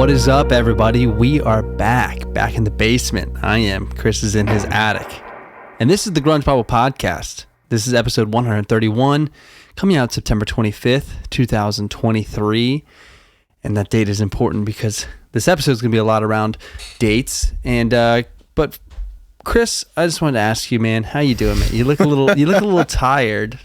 What is up, everybody? We are back in the basement. I am. Chris is in his attic. And this is the Grunge Bible Podcast. This is episode 131, coming out September 25th, 2023. And that date is important because this episode is going to be a lot around dates. And but Chris, I just wanted to ask you, man, how you doing, man? You look a little tired.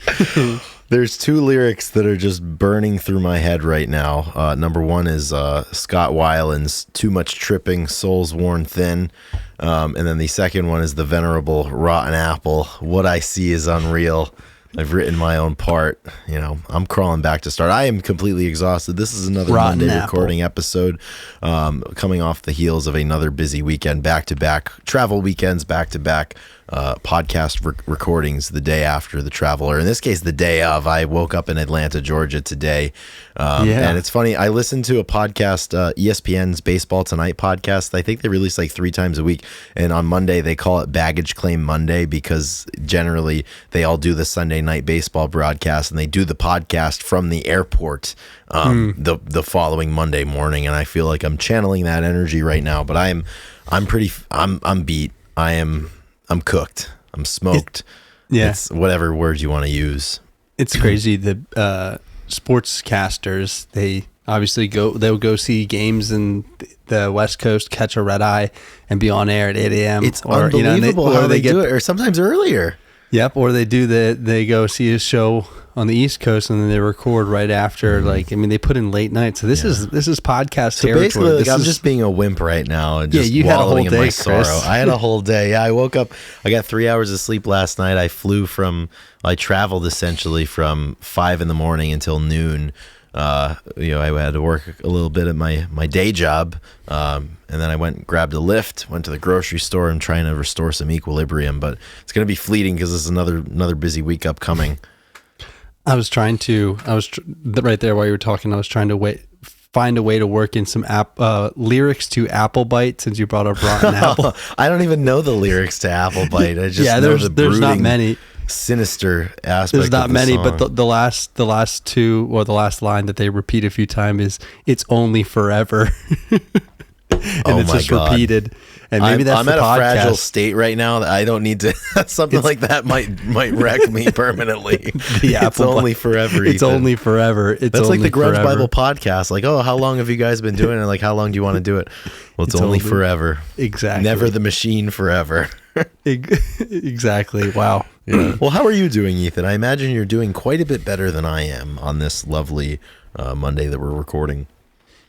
There's two lyrics that are just burning through my head right now. Number one is Scott Weiland's "Too Much Tripping, Soul's Worn Thin," and then the second one is the venerable Rotten Apple. What I see is unreal. I've written my own part. You know, I'm crawling back to start. I am completely exhausted. This is another Rotten Monday Apple recording episode, coming off the heels of another busy weekend, back-to-back travel weekends, back-to-back podcast recordings the day after the travel, or in this case, the day of. I woke up in Atlanta, Georgia today. And it's funny, I listened to a podcast, ESPN's Baseball Tonight podcast. I think they release like 3 times a week. And on Monday, they call it Baggage Claim Monday because generally they all do the Sunday night baseball broadcast and they do the podcast from the airport the following Monday morning. And I feel like I'm channeling that energy right now, but I'm beat. I'm cooked. I'm smoked. It's whatever word you want to use. It's crazy. The sportscasters, they obviously they'll go see games in the West Coast, catch a red eye, and be on air at 8 a.m. It's unbelievable how they do it, or sometimes earlier. Yep, or they go see a show on the East Coast and then they record right after. Like, I mean, they put in late night. So this is podcast territory. Basically, like, I'm just being a wimp right now and just you had a whole wallowing in day, my Chris. sorrow. I had a whole day. Yeah, I woke up. I got 3 hours of sleep last night. I traveled essentially from 5 in the morning until noon. I had to work a little bit at my day job, and then I went and grabbed a Lyft, went to the grocery store. I'm trying to restore some equilibrium, but it's going to be fleeting because it's another busy week upcoming. right there while you were talking, I was trying to find a way to work in some lyrics to Apple Bite, since you brought up Rotten Apple. I don't even know the lyrics to Apple Bite. I just know there's not many. Sinister aspect. There's not of the many, song. but the last two, or the last line that they repeat a few times is "It's only forever," and it's just repeated. And maybe I'm the at podcast. a fragile state right now that I don't need to. Something like that might wreck me permanently. It's only forever. It's only forever. That's like the Grunge Bible Podcast. Like, oh, how long have you guys been doing it? Like, how long do you want to do it? Well, it's only forever. Exactly. Never the machine forever. Exactly. Wow. Yeah. Well, how are you doing, Ethan? I imagine you're doing quite a bit better than I am on this lovely Monday that we're recording.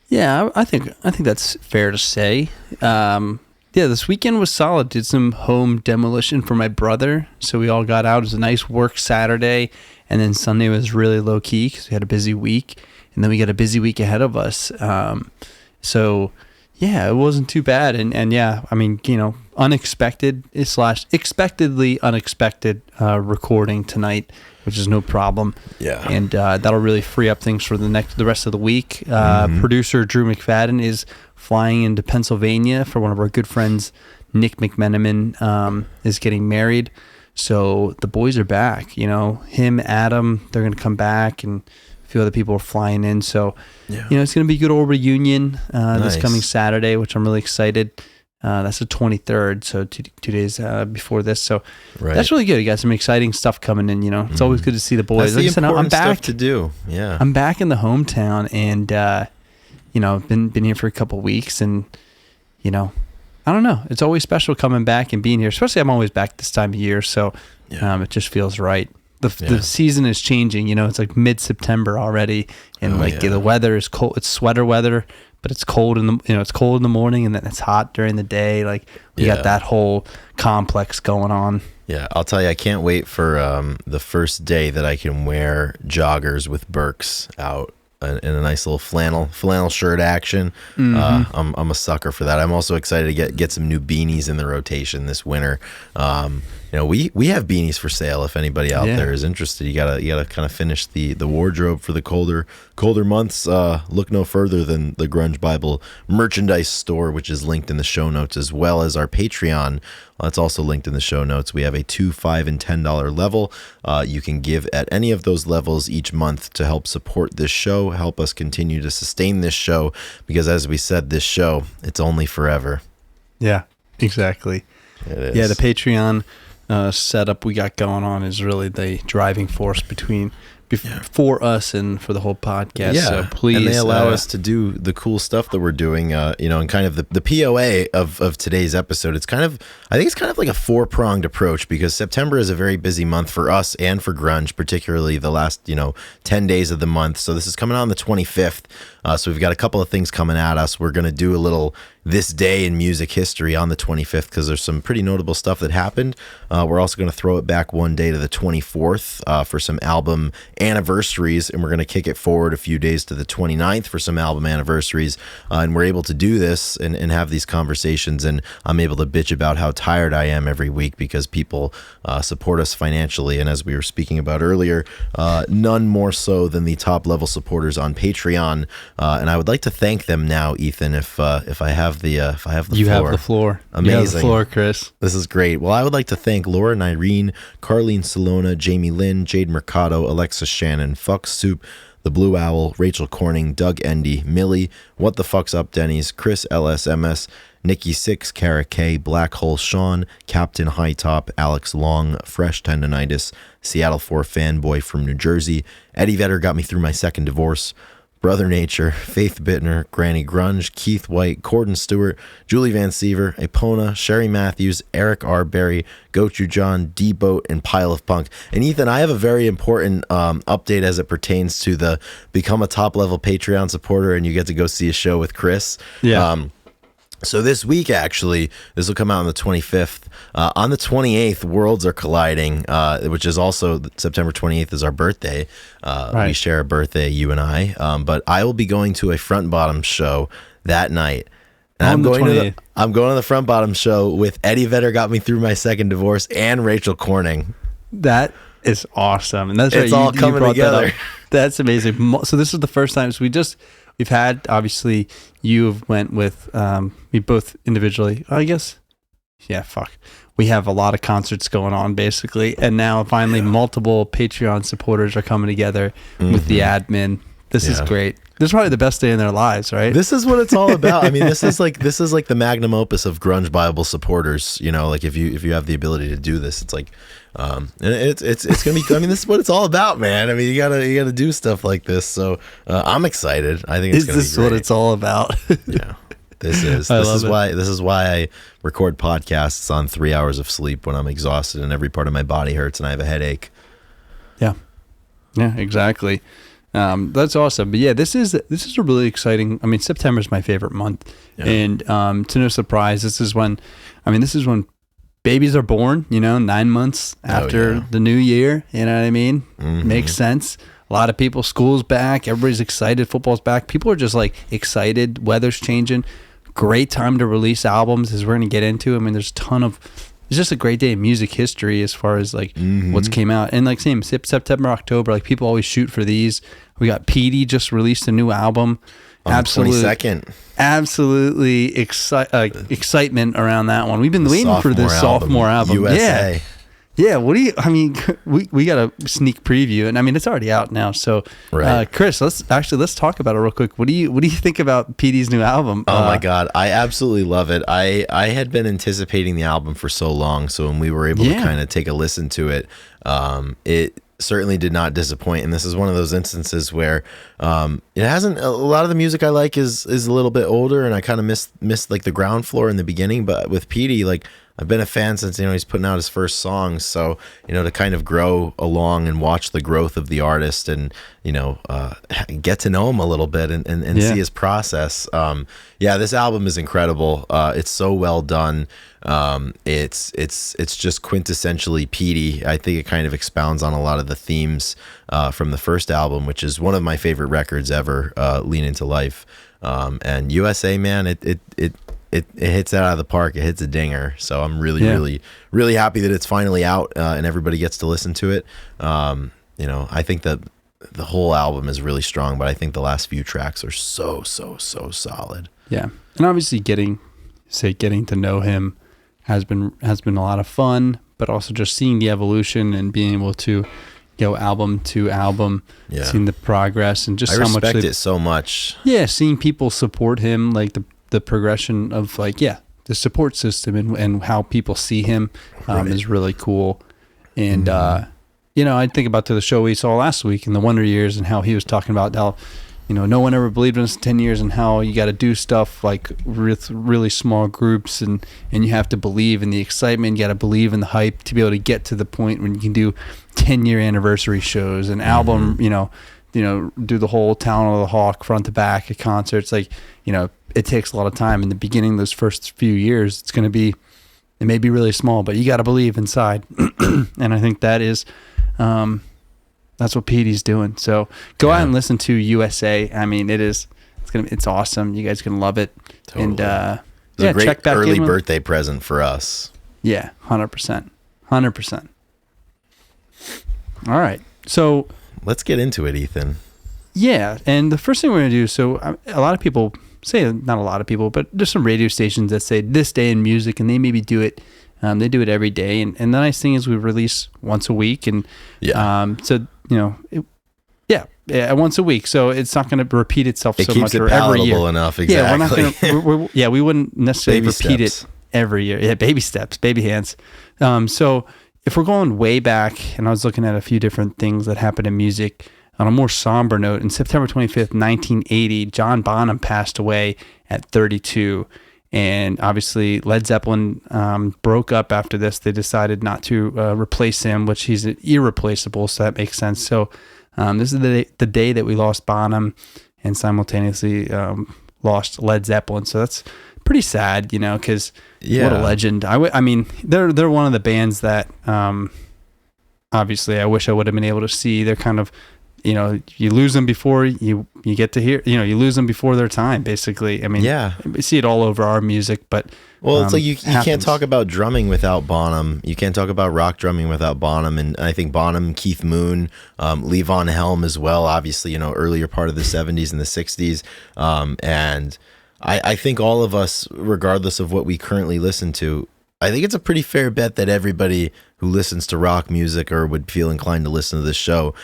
Yeah, I think that's fair to say. This weekend was solid. Did some home demolition for my brother, so we all got out. It was a nice work Saturday, and then Sunday was really low key because we had a busy week, and then we got a busy week ahead of us. So yeah, it wasn't too bad, and yeah, I mean, expectedly unexpected recording tonight, which is no problem. Yeah, and that'll really free up things for the rest of the week. Producer Drew McFadden is flying into Pennsylvania for one of our good friends, Nick McMenamin, is getting married. So the boys are back. Him, Adam, they're going to come back, and a few other people are flying in. So, it's going to be a good old reunion this coming Saturday, which I'm really excited. That's the 23rd, so two days before this. So that's really good. You got some exciting stuff coming in. It's always good to see the boys. That's the important I'm back stuff to do. Yeah, I'm back in the hometown, and been here for a couple weeks, and I don't know. It's always special coming back and being here. Especially, I'm always back this time of year, so it just feels right. The season is changing. It's like mid-September already, and the weather is cold. It's sweater weather, but it's cold in the morning, and then it's hot during the day. Like we got that whole complex going on. Yeah, I'll tell you, I can't wait for the first day that I can wear joggers with Birks out in a nice little flannel shirt action. I'm a sucker for that. I'm also excited to get some new beanies in the rotation this winter. we have beanies for sale. If anybody out there is interested, you gotta kind of finish the wardrobe for the colder months. Look no further than the Grunge Bible merchandise store, which is linked in the show notes, as well as our Patreon. That's also linked in the show notes. We have a $2, $5, and $10 level. You can give at any of those levels each month to help support this show, help us continue to sustain this show, because as we said, this show, it's only forever. Yeah, exactly. It is. Yeah, the Patreon setup we got going on is really the driving force for us and for the whole podcast. Yeah, so please, and they allow us to do the cool stuff that we're doing. And kind of the POA of today's episode. I think it's kind of like a 4-pronged approach, because September is a very busy month for us and for grunge, particularly the last 10 days of the month. So this is coming out on the 25th. So we've got a couple of things coming at us. We're going to do a little this day in music history on the 25th, because there's some pretty notable stuff that happened. We're also going to throw it back one day to the 24th for some album anniversaries, and we're going to kick it forward a few days to the 29th for some album anniversaries. And we're able to do this and have these conversations, and I'm able to bitch about how tired I am every week because people support us financially. And as we were speaking about earlier, none more so than the top level supporters on Patreon. And I would like to thank them now, Ethan, if I have the floor. You have the floor. Amazing. You have the floor, Chris. This is great. Well, I would like to thank Laura and Irene, Carlene Salona, Jamie Lynn, Jade Mercado, Alexa Shannon, Fuck Soup, The Blue Owl, Rachel Corning, Doug Endy, Millie, What the Fuck's Up Denny's, Chris LSMS, Nikki Six, Kara K, Black Hole Sean, Captain High Top, Alex Long, Fresh Tendonitis, Seattle 4 Fanboy from New Jersey, Eddie Vedder Got Me Through My Second Divorce, Brother Nature, Faith Bittner, Granny Grunge, Keith White, Corden Stewart, Julie Van Siever, Epona, Sherry Matthews, Eric R. Berry, Gochu John, D-Boat, and Pile of Punk. And Ethan, I have a very important update as it pertains to the become a top-level Patreon supporter and you get to go see a show with Chris. Yeah. So this week, actually, this will come out on the 25th. On the 28th, Worlds Are Colliding, which is also September 28th is our birthday. Right. We share a birthday, you and I. But I will be going to a Front Bottom show that night. And I'm going to the Front Bottom show with Eddie Vedder Got Me Through My Second Divorce and Rachel Corning. That is awesome. And that's it's right. all coming together. That's amazing. So this is the first time. So we've had, obviously, you went with me both individually. I guess. Yeah, fuck. We have a lot of concerts going on, basically. And now, finally, multiple Patreon supporters are coming together with the admin. This is great. This is probably the best day in their lives, right? This is what it's all about. I mean, this is like the magnum opus of Grunge Bible supporters. Like if you have the ability to do this, it's like, and it's gonna be. I mean, this is what it's all about, man. I mean, you gotta do stuff like this. So I'm excited. I think it's gonna be great. Is this what it's all about? Yeah, this is why I record podcasts on 3 hours of sleep when I'm exhausted and every part of my body hurts and I have a headache. Yeah, exactly. That's awesome. But yeah, this is a really exciting. I mean, September is my favorite month, and to no surprise, this is when babies are born. 9 months after the new year. You know what I mean? Mm-hmm. Makes sense. A lot of people, school's back, everybody's excited, football's back. People are just like excited. Weather's changing. Great time to release albums, as we're gonna get into. I mean, it's just a great day in music history as far as like what's came out. And like same September, October, like people always shoot for these. We got Petey just released a new album. On the 22nd. Absolutely excitement around that one. We've been waiting for this sophomore album. USA. Yeah. We got a sneak preview, and I mean it's already out now. So, Chris, let's talk about it real quick. What do you think about Petey's new album? Oh my God, I absolutely love it. I had been anticipating the album for so long, so when we were able to kind of take a listen to it, it certainly did not disappoint. And this is one of those instances where it hasn't. A lot of the music I like is a little bit older, and I kind of missed like the ground floor in the beginning. But with Petey, like, I've been a fan since he's putting out his first songs. So to kind of grow along and watch the growth of the artist, and get to know him a little bit and see his process. This album is incredible. It's so well done. It's just quintessentially Petey. I think it kind of expounds on a lot of the themes from the first album, which is one of my favorite records ever, Lean Into Life. And USA, man, it hits it out of the park. It hits a dinger. So I'm really, Yeah. really, really happy that it's finally out and everybody gets to listen to it. I think that the whole album is really strong, but I think the last few tracks are so solid. Yeah. And obviously getting to know him has been a lot of fun, but also just seeing the evolution and being able to go album to album, seeing the progress and just I how much respect it so much. Yeah, seeing people support him, like the progression of the support system and how people see him is really cool. And I think about the show we saw last week in the Wonder Years and how he was talking about how no one ever believed in us in 10 years and how you got to do stuff like with really small groups and you have to believe in the excitement. You got to believe in the hype to be able to get to the point when you can do 10-year anniversary shows, an album, do the whole Talon of the Hawk front to back at concerts. Like, it takes a lot of time. In the beginning, those first few years, it may be really small, but you got to believe inside. And I think that is, that's what Petey's doing. So go out and listen to USA. I mean, it's awesome. You guys can love it. Totally. And it's a great check back early in birthday present for us. Yeah, 100%. All right. So let's get into it, Ethan. Yeah, and the first thing we're going to do, so a lot of people say, not a lot of people, but there's some radio stations that say this day in music, and they maybe do it. They do it every day, and the nice thing is we release once a week, and once a week, so it's not going to repeat itself so much or every year. It keeps it palatable enough, exactly. Yeah, we're not gonna, we wouldn't necessarily Baby repeat steps. it every year. Yeah, baby steps, baby hands. So if we're going way back, and I was looking at a few different things that happened in music, on a more somber note, in September 25th, 1980, John Bonham passed away at 32. And obviously Led Zeppelin broke up after this. They decided not to replace him, which he's irreplaceable, so that makes sense. So this is the day that we lost Bonham and simultaneously lost Led Zeppelin. So that's pretty sad, because what a legend. I mean, they're one of the bands that obviously I wish I would have been able to see. They're kind of, you lose them before you get to hear, you lose them before their time, basically. I mean, we see it all over our music, but it's like you can't talk about drumming without Bonham. You can't talk about rock drumming without Bonham. And I think Bonham, Keith Moon, Levon Helm as well, obviously, earlier part of the 70s and the 60s. And I think all of us, regardless of what we currently listen to, I think it's a pretty fair bet that everybody who listens to rock music or would feel inclined to listen to this show,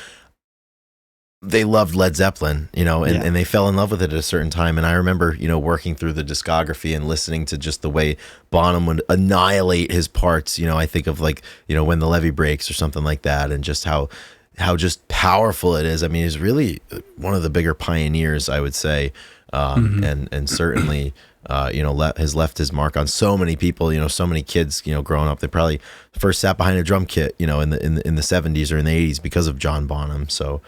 they loved Led Zeppelin, and they fell in love with it at a certain time. And I remember, working through the discography and listening to just the way Bonham would annihilate his parts. I think of When the Levee Breaks or something like that, and just how just powerful it is. I mean, he's really one of the bigger pioneers, I would say, and certainly has left his mark on so many people. So many kids, growing up, they probably first sat behind a drum kit, in the 70s or in the 80s because of John Bonham. So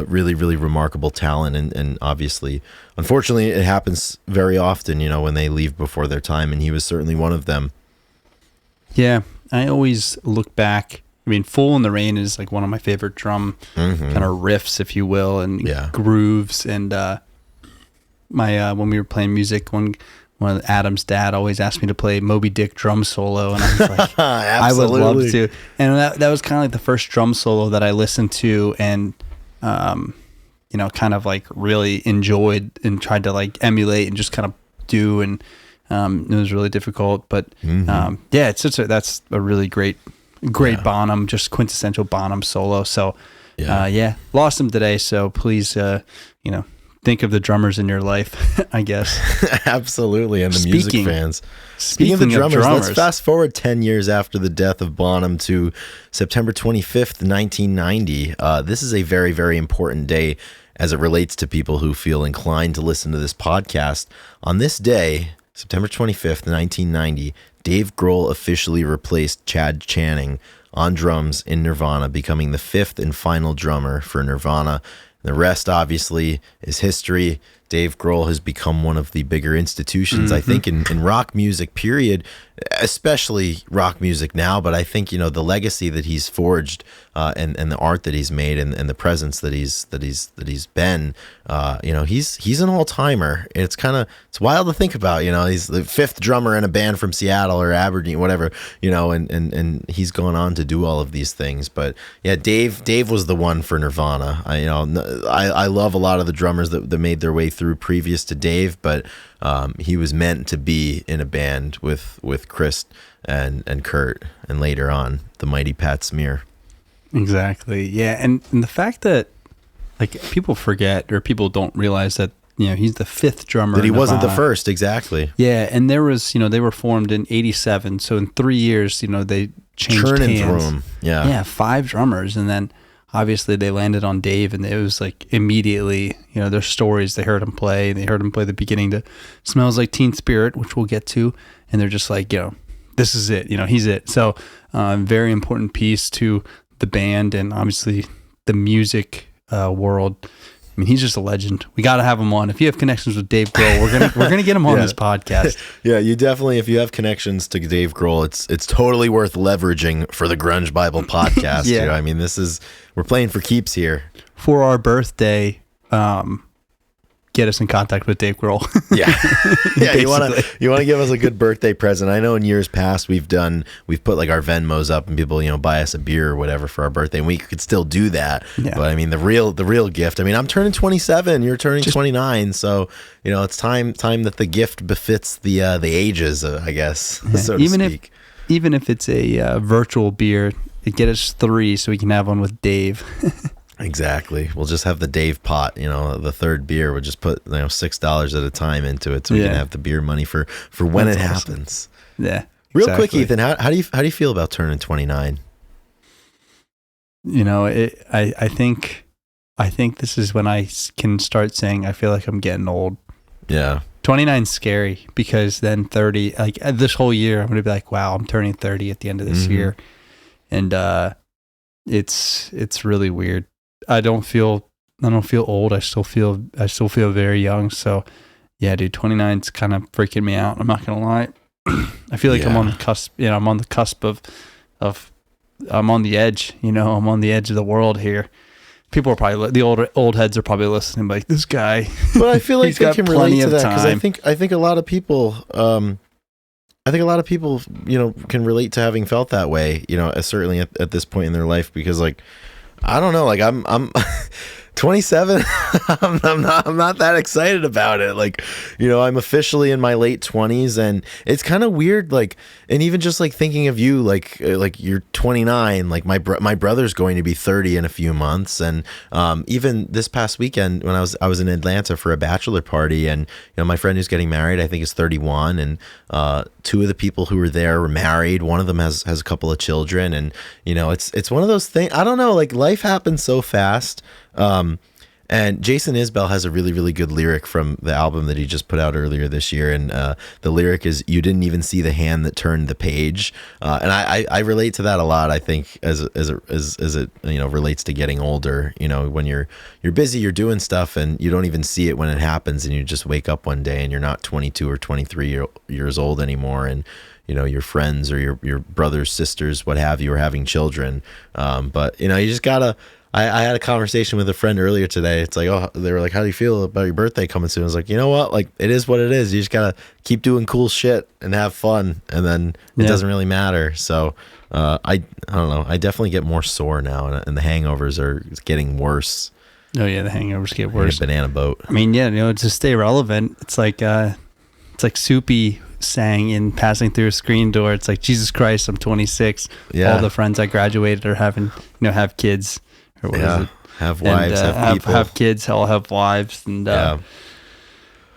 really, really remarkable talent, and obviously, unfortunately, it happens very often, when they leave before their time, and he was certainly one of them. Yeah, I always look back. I mean, Fool in the Rain is like one of my favorite drum kind of riffs, if you will, and grooves. And when we were playing music, one of Adam's dad always asked me to play Moby Dick drum solo, and I was like, I would love to. And that was kind of like the first drum solo that I listened to, and kind of like really enjoyed and tried to like emulate and just kind of do, and it was really difficult, but it's that's a really great Bonham, just quintessential Bonham solo. So lost him today. So please, think of the drummers in your life, I guess. Absolutely, and the music fans. Speaking of the drummers, let's fast forward 10 years after the death of Bonham to September 25th, 1990. This is a very, very important day as it relates to people who feel inclined to listen to this podcast. On this day, September 25th, 1990, Dave Grohl officially replaced Chad Channing on drums in Nirvana, becoming the fifth and final drummer for Nirvana. The rest, obviously, is history. Dave Grohl has become one of the bigger institutions, I think, in rock music, period, especially rock music now. But I think, the legacy that he's forged and the art that he's made and the presence that he's been, he's an all-timer. It's wild to think about. He's the fifth drummer in a band from Seattle or Aberdeen, whatever, and he's gone on to do all of these things. But yeah, Dave was the one for Nirvana. I love a lot of the drummers that made their way through previous to Dave, but he was meant to be in a band with Chris and Kurt, and later on the mighty Pat Smear. Exactly. Yeah, and the fact that people forget or people don't realize that he's the fifth drummer. That he wasn't the first, exactly. Yeah, and there was they were formed in '87, so in 3 years they changed churning hands. through them. Yeah, 5 drummers, and then obviously they landed on Dave, and it was immediately, their stories, they heard him play the beginning to Smells Like Teen Spirit, which we'll get to, and they're just this is it, he's it. So very important piece to the band and obviously the music world. I mean, he's just a legend. We got to have him on. If you have connections with Dave Grohl, we're gonna get him on this podcast. Yeah, you definitely. If you have connections to Dave Grohl, it's totally worth leveraging for the Grunge Bible podcast. Yeah. I mean, we're playing for keeps here. For our birthday, get us in contact with Dave Grohl. Yeah. You want to give us a good birthday present. I know in years past we've put our Venmos up and people buy us a beer or whatever for our birthday, and we could still do that. Yeah. But I mean the real gift. I mean, I'm turning 27, you're turning 29, so it's time that the gift befits the ages, I guess. Yeah. So to speak. Even if it's a virtual beer, get us 3 so we can have one with Dave. Exactly. We'll just have the Dave pot, the third beer. We'll just put $6 at a time into it so we can have the beer money for when it happens. Yeah. Real quick, Ethan, how do you feel about turning 29? I think this is when I can start saying I feel like I'm getting old. Yeah. 29 is scary because then 30, this whole year I'm going to be wow, I'm turning 30 at the end of this year. And it's really weird. I don't feel old. I still feel very young. So yeah, dude, 29's kind of freaking me out. I'm not gonna lie. I feel like I'm on the cusp. I'm on the cusp of I'm on the edge. I'm on the edge of the world here. People are probably the old heads are probably listening, this guy. But I feel like they can relate to that because I think a lot of people. I think a lot of people, can relate to having felt that way. Certainly at this point in their life, because I don't know, I'm 27. I'm not that excited about it. I'm officially in my late 20s, and it's kind of weird. And even just thinking of you, you're 29. My brother's going to be 30 in a few months, and even this past weekend when I was in Atlanta for a bachelor party, and my friend who's getting married, I think is 31, and 2 of the people who were there were married. One of them has a couple of children, and it's one of those things. I don't know. Life happens so fast. And Jason Isbell has a really, really good lyric from the album that he just put out earlier this year. And the lyric is, "You didn't even see the hand that turned the page." And I relate to that a lot. I think as it relates to getting older, when you're busy, you're doing stuff and you don't even see it when it happens. And you just wake up one day and you're not 22 or 23 years old anymore. And, your friends or your brothers, sisters, what have you, are having children. But you just gotta, I had a conversation with a friend earlier today. It's they were like, "How do you feel about your birthday coming soon?" I was like, you know what? It is what it is. You just gotta keep doing cool shit and have fun, and then it doesn't really matter. So I don't know. I definitely get more sore now, and the hangovers are getting worse. Oh yeah, the hangovers get worse. Banana boat. I mean, to stay relevant, it's like Soupy sang in Passing Through a Screen Door. It's Jesus Christ, I'm 26. Yeah. All the friends I graduated are having, have kids. Or what is it? Have wives, and, have people. Have kids, all have wives. And, now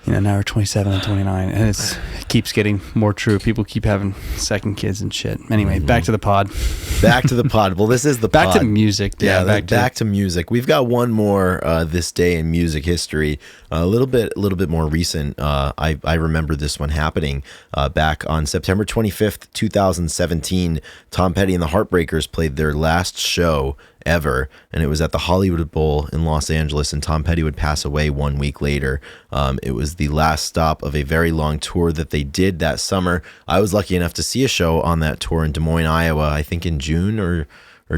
we're 27 and 29. And it keeps getting more true. People keep having second kids and shit. Anyway, back to the pod. Back to the pod. Well, this is the pod. Back to music. Yeah, back to music. We've got one more this day in music history. A little bit more recent. I remember this one happening back on September 25th, 2017. Tom Petty and the Heartbreakers played their last show ever, and it was at the Hollywood Bowl in Los Angeles, and Tom Petty would pass away 1 week later. It was the last stop of a very long tour that they did that summer. I was lucky enough to see a show on that tour in Des Moines, Iowa, I think in June or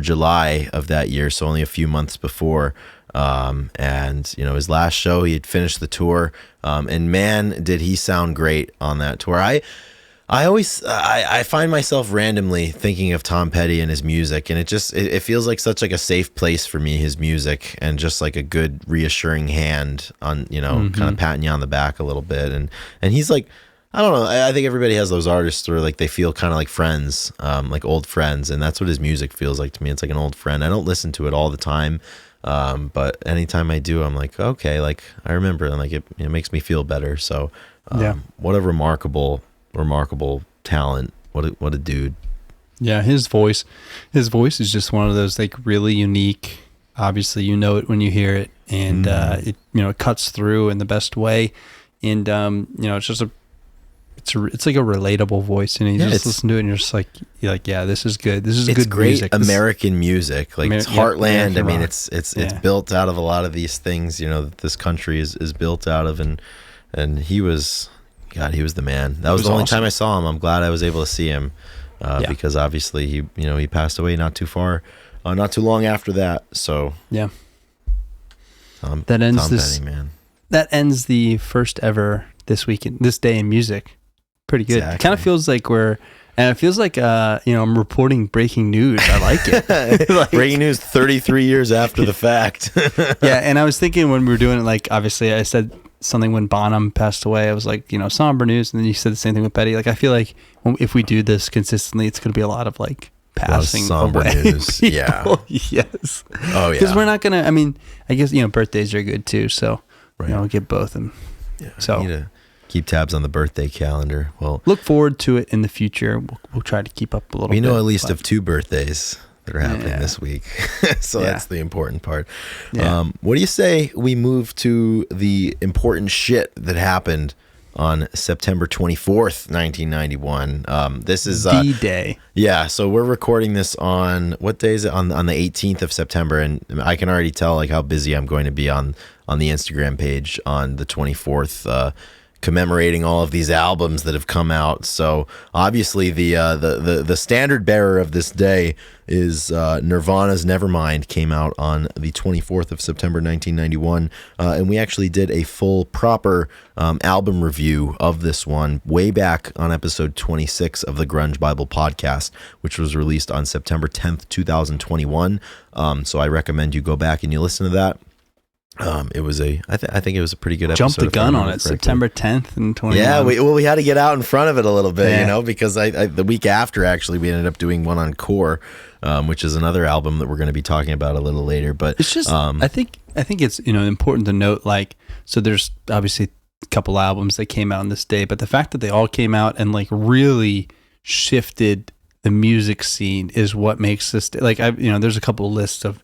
July of that year, so only a few months before. And his last show, he had finished the tour, and man, did he sound great on that tour. I always find myself randomly thinking of Tom Petty and his music, and it feels like such like a safe place for me, his music, and just like a good reassuring hand on, kind of patting you on the back a little bit. And he's like, I don't know, I think everybody has those artists where like they feel kind of like friends, like old friends, and that's what his music feels like to me. It's like an old friend. I don't listen to it all the time, but anytime I do, I'm like, okay, like I remember, and like it makes me feel better. So what a remarkable talent. What a dude. Yeah, his voice is just one of those like really unique. Obviously, it when you hear it, and it cuts through in the best way. And it's just it's like a relatable voice, and you just listen to it, and you're just like, yeah, this is good. This is good great music. American music, like it's heartland. I mean, rock. it's built out of a lot of these things, that this country is built out of, and he was. God, he was the man. That was the only time I saw him. I'm glad I was able to see him, because obviously he passed away not too long after that. So yeah, that ends Petty, man. That ends the first ever this day in music. Pretty good. Exactly. It kind of feels like it feels like I'm reporting breaking news. I like it. Breaking news 33 years after the fact. Yeah, and I was thinking when we were doing it, like obviously I said something when Bonham passed away. I was like, somber news, and then you said the same thing with Petty. Like I feel like if we do this consistently, it's going to be a lot of like passing somber away news. People. Yeah. Yes. Oh yeah. Because we're not gonna. I mean, I guess birthdays are good too. So we'll get both, and so need to keep tabs on the birthday calendar. Well, look forward to it in the future. We'll try to keep up a little. We know at least of 2 birthdays that are happening this week. So Yeah. That's the important part. Yeah. What do you say we move to the important shit that happened on September 24th, 1991? This is D-Day. Yeah, so we're recording this on, what day is it? On the 18th of September, and I can already tell like how busy I'm going to be on the Instagram page on the 24th, commemorating all of these albums that have come out. So obviously the standard bearer of this day is Nirvana's Nevermind came out on the 24th of September 1991, and we actually did a full proper album review of this one way back on episode 26 of the Grunge Bible podcast, which was released on September 10th 2021. So I recommend you go back and you listen to that. It was I think it was a pretty good episode. Jumped the gun on it, September 10th and 21. Yeah, we had to get out in front of it a little bit, because the week after, actually, we ended up doing one on Core, which is another album that we're going to be talking about a little later. But it's just, I think it's important to note, like, so there's obviously a couple albums that came out on this day, but the fact that they all came out and like really shifted the music scene is what makes this like there's a couple lists of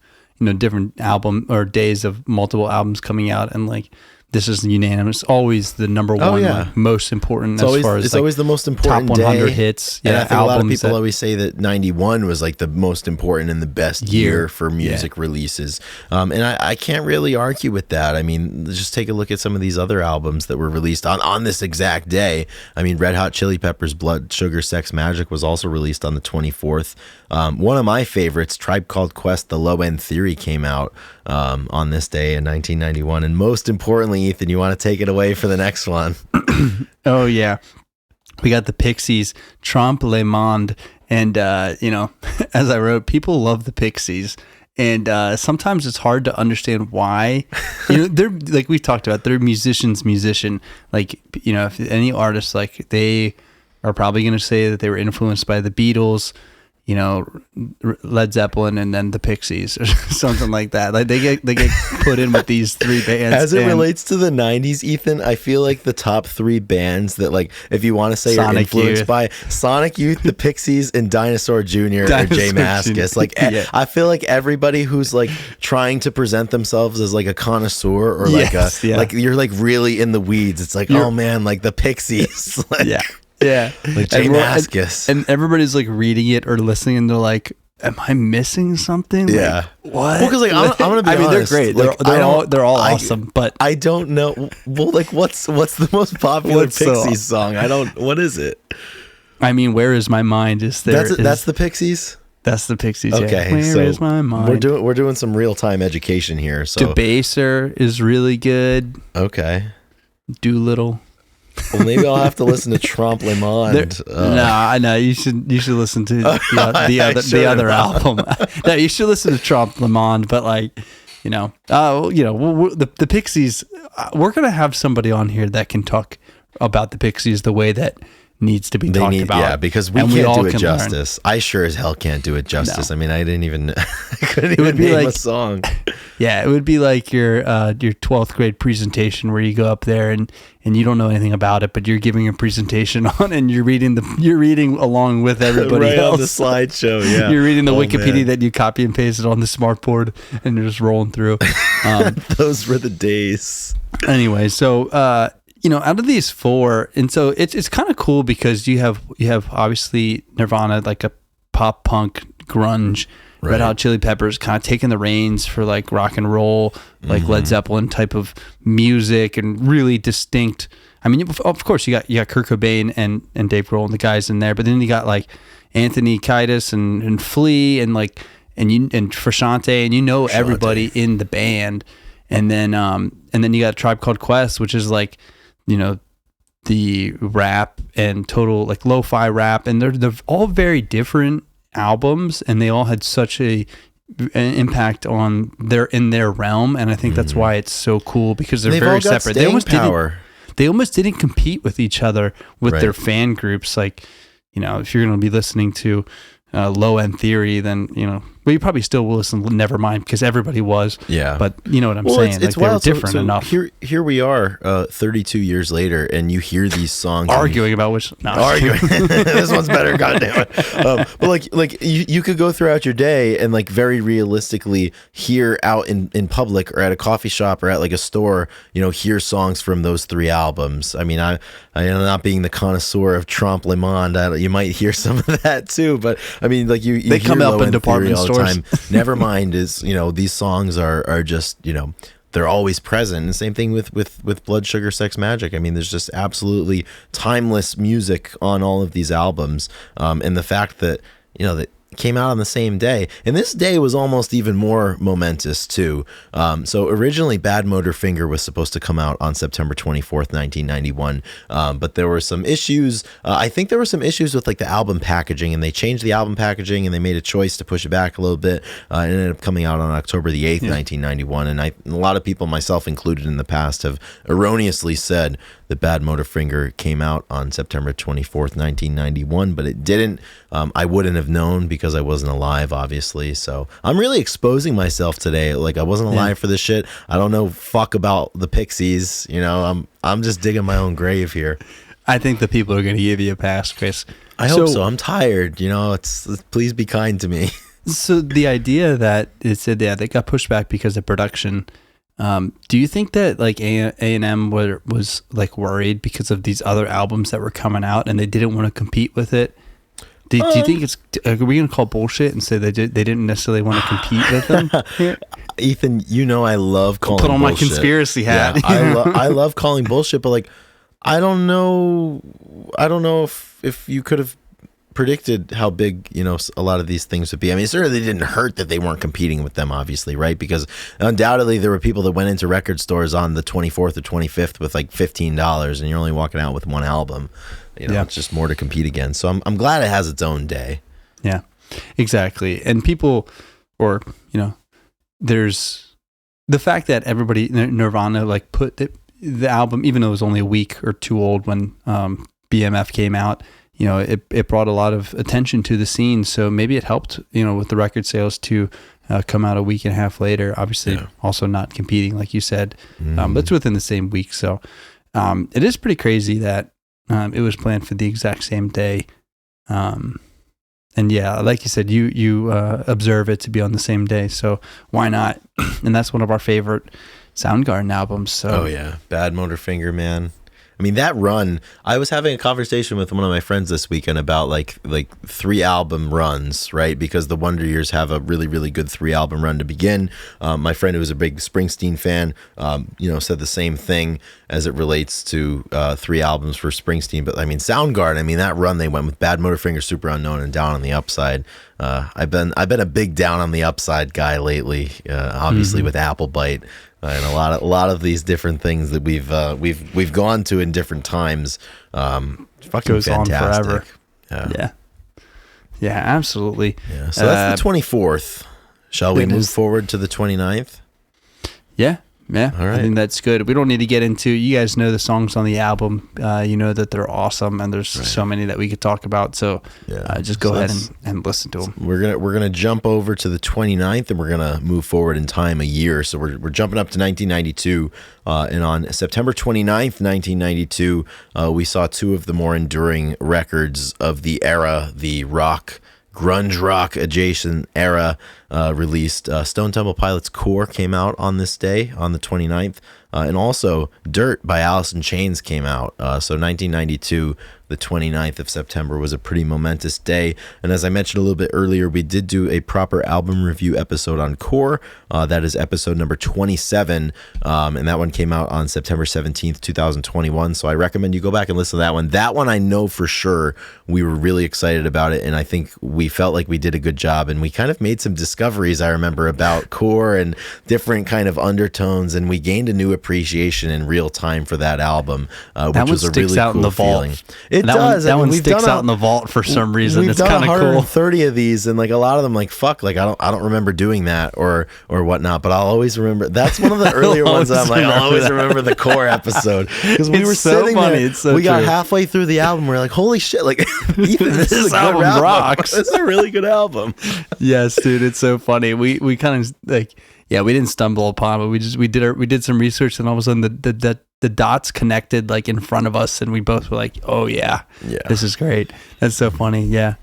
different album or days of multiple albums coming out, and like this is unanimous, always the number one, like, most important it's always the most important top 100 day. hits. And I think a lot of people always say that 91 was like the most important and the best year for music releases. And I can't really argue with that. I mean, just take a look at some of these other albums that were released on this exact day. I mean, Red Hot Chili Peppers' Blood Sugar Sex Magic was also released on the 24th. One of my favorites, Tribe Called Quest, The Low End Theory, came out on this day in 1991. And most importantly, Ethan, you want to take it away for the next one? Oh yeah, we got the Pixies, Trompe le Monde, and as I wrote, people love the Pixies, and sometimes it's hard to understand why. They're like we talked about, they're musician. Like if any artist, like they are probably going to say that they were influenced by the Beatles, Led Zeppelin, and then the Pixies or something like that. Like they get put in with these 3 bands. As it relates to the 90s, Ethan, I feel like the top 3 bands that, like, if you want to say are influenced by Sonic Youth, the Pixies, and Dinosaur Jr. or Jay Mascis. Like, I feel like everybody who's like trying to present themselves as like a connoisseur or like like you're like really in the weeds. It's like, oh man, like the Pixies. Like, yeah. Like Jay Mascis. And everybody's like reading it or listening, and they're like, am I missing something? Yeah. Like, what? Well, because like I'm gonna be I mean, honest, they're great. like, They're all awesome. But I don't know. Well, like what's the most popular Pixies song? What is it? I mean, Where Is My Mind is there? That's the Pixies. That's the Pixies. Okay, yeah. Where so is my mind? We're doing some real time education here. So Debaser is really good. Okay. Doolittle. Well, maybe I'll have to listen to Trompe Le Monde. No, you should listen to the other album. No, you should listen to Trompe Le Monde, but like, the Pixies. We're gonna have somebody on here that can talk about the Pixies the way that needs to be talked about. Yeah, because we can't do it justice. I sure as hell can't do it justice. No. I mean, I couldn't even name a song. Yeah, it would be like your 12th grade presentation where you go up there and you don't know anything about it, but you're giving a presentation on and you're reading along with everybody right else on the slideshow. Yeah, you're reading the Wikipedia that you copy and pasted on the smartboard and you're just rolling through. Those were the days. Anyway, so out of these four, and so it's kind of cool because you have obviously Nirvana, like a pop punk grunge, Red Hot Chili Peppers kind of taking the reins for like rock and roll, like Led Zeppelin type of music, and really distinct. I mean, of course you got Kurt Cobain and Dave Grohl and the guys in there, but then you got like Anthony Kiedis and Flea and Frusciante, and everybody in the band, and then you got Tribe Called Quest, which is like, the rap and total like lo-fi rap, and they're all very different albums, and they all had such an impact on their realm, and I think that's why it's so cool because they're very separate. They almost didn't compete with each other with their fan groups. Like, if you're going to be listening to Low End Theory, then you probably still will listen to Nevermind because everybody was. Yeah, but you know what I'm saying. It's like wild. They're different enough. Here we are, 32 years later, and you hear these songs arguing about which. No. Arguing. This one's better. Goddamn it. But like you could go throughout your day and like very realistically hear out in public or at a coffee shop or at like a store, hear songs from those three albums. I mean, I not being the connoisseur of Trompe Le Monde, you might hear some of that too. But I mean, like you they come up in department stores. Time. Nevermind is, these songs are just, they're always present. And same thing with Blood Sugar Sex Magic. I mean, there's just absolutely timeless music on all of these albums. And the fact that, that came out on the same day, and this day was almost even more momentous too. So originally Bad Motor Finger was supposed to come out on September 24th, 1991, but there were some issues. I think there were some issues with like the album packaging, and they changed the album packaging, and they made a choice to push it back a little bit. It ended up coming out on October the 8th, 1991, and a lot of people, myself included in the past, have erroneously said that Bad Motor Finger came out on September 24th, 1991, but it didn't. I wouldn't have known because I wasn't alive, obviously. So I'm really exposing myself today. Like, I wasn't alive for this shit. I don't know fuck about the Pixies. I'm just digging my own grave here. I think the people are going to give you a pass, Chris. I hope so. I'm tired. Please be kind to me. So the idea that it said, they got pushed back because of production. Do you think that like A&M was like worried because of these other albums that were coming out and they didn't want to compete with it? Do you think are we going to call bullshit and say they didn't necessarily want to compete with them? Ethan, I love calling bullshit. Put on my conspiracy hat. Yeah, I love calling bullshit, but like, I don't know if you could have predicted how big a lot of these things would be. I mean, certainly they didn't hurt that they weren't competing with them, obviously, right? Because undoubtedly there were people that went into record stores on the 24th or 25th with like $15, and you're only walking out with one album. It's just more to compete against. So I'm glad it has its own day. Yeah, exactly. And people, there's the fact that everybody, Nirvana, like put the album, even though it was only a week or two old when BMF came out, it brought a lot of attention to the scene. So maybe it helped, with the record sales to come out a week and a half later. Obviously, also not competing, like you said, but it's within the same week. So it is pretty crazy that it was planned for the exact same day. And yeah, like you said, you observe it to be on the same day. So why not? And that's one of our favorite Soundgarden albums. So Bad Motor Finger, man. I mean, that run, I was having a conversation with one of my friends this weekend about like 3 album runs, right? Because the Wonder Years have a really, really good 3 album run to begin. My friend who was a big Springsteen fan, said the same thing as it relates to 3 albums for Springsteen. But I mean, Soundgarden, I mean, that run they went with Bad Motorfinger, Super Unknown, and Down on the Upside. I've been a big Down on the Upside guy lately, obviously with Applebite. And a lot of these different things that we've gone to in different times. Fucking goes fantastic. on forever. Yeah, absolutely. Yeah. So that's the 24th. Shall we move forward to the 29th? Yeah. Yeah, all right. I think that's good. We don't need to get into, you guys know the songs on the album. You know that they're awesome, and there's so many that we could talk about. So just go ahead and listen to them. We're gonna jump over to the 29th, and we're gonna move forward in time a year. So we're jumping up to 1992, and on September 29th, 1992, we saw 2 of the more enduring records of the era, the grunge rock adjacent era, released. Stone Temple Pilots' Core came out on this day, on the 29th, and also Dirt by Alice in Chains came out. So 1992, the 29th of September, was a pretty momentous day. And as I mentioned a little bit earlier, we did do a proper album review episode on Core. That is episode number 27, and that one came out on September 17th, 2021. So I recommend you go back and listen to that one. That one I know for sure we were really excited about it, and I think we felt like we did a good job, and we kind of made some discoveries, I remember, about Core and different kind of undertones, and we gained a new appreciation in real time for that album, which was a really cool feeling. It does. That one sticks out in the vault for some reason. It's kind of cool. 130 of these, and like a lot of them, like fuck, like I don't remember doing that or whatnot. But I'll always remember. That's one of the earlier ones. That I'm like, I'll always remember the Core episode because we were so sitting funny. There. We got halfway through the album. We're like, holy shit! Like, Ethan, this is a good album. Rocks. This is a really good album. Yes, dude, it's so funny. We kind of like. Yeah, we didn't stumble upon it. We did some research, and all of a sudden the dots connected like in front of us, and we both were like, "Oh yeah, this is great." That's so funny. Yeah,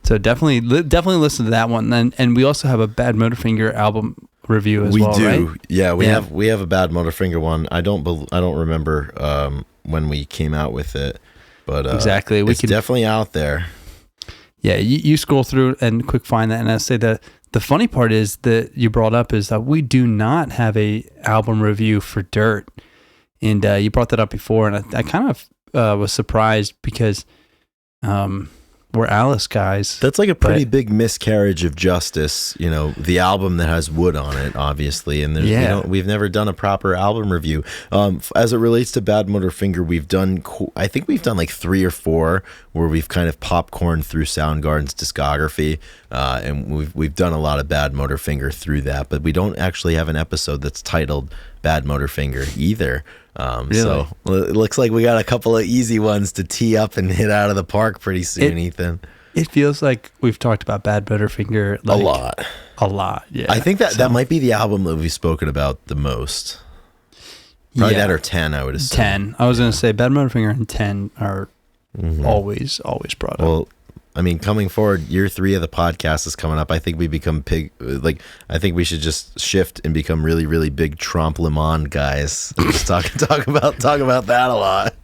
so definitely listen to that one. And we also have a Bad Motorfinger album review as well. We do. Right? Yeah, we have a Bad Motorfinger one. I don't remember when we came out with it, but exactly, it's definitely out there. Yeah, you scroll through and quick find that, and I say that. The funny part is that you brought up is that we do not have a album review for Dirt, and you brought that up before, and I kind of was surprised because we're Alice guys. That's like a pretty big miscarriage of justice, you know, the album that has Wood on it, obviously, and we've never done a proper album review. As it relates to Bad Motorfinger, I think we've done like 3 or 4 where we've kind of popcorned through Soundgarden's discography, and we've done a lot of Bad Motorfinger through that, but we don't actually have an episode that's titled Bad Motorfinger either. Really? So it looks like we got a couple of easy ones to tee up and hit out of the park pretty soon, Ethan. It feels like we've talked about Bad Motorfinger like a lot. Yeah, I think that might be the album that we've spoken about the most. Probably that or 10, I would assume. 10. I was going to say Bad Motorfinger and 10 are always brought up. Well, I mean, coming forward, year 3 of the podcast is coming up. I think we become I think we should just shift and become really, really big Trompe Le Monde guys. Just talk about that a lot.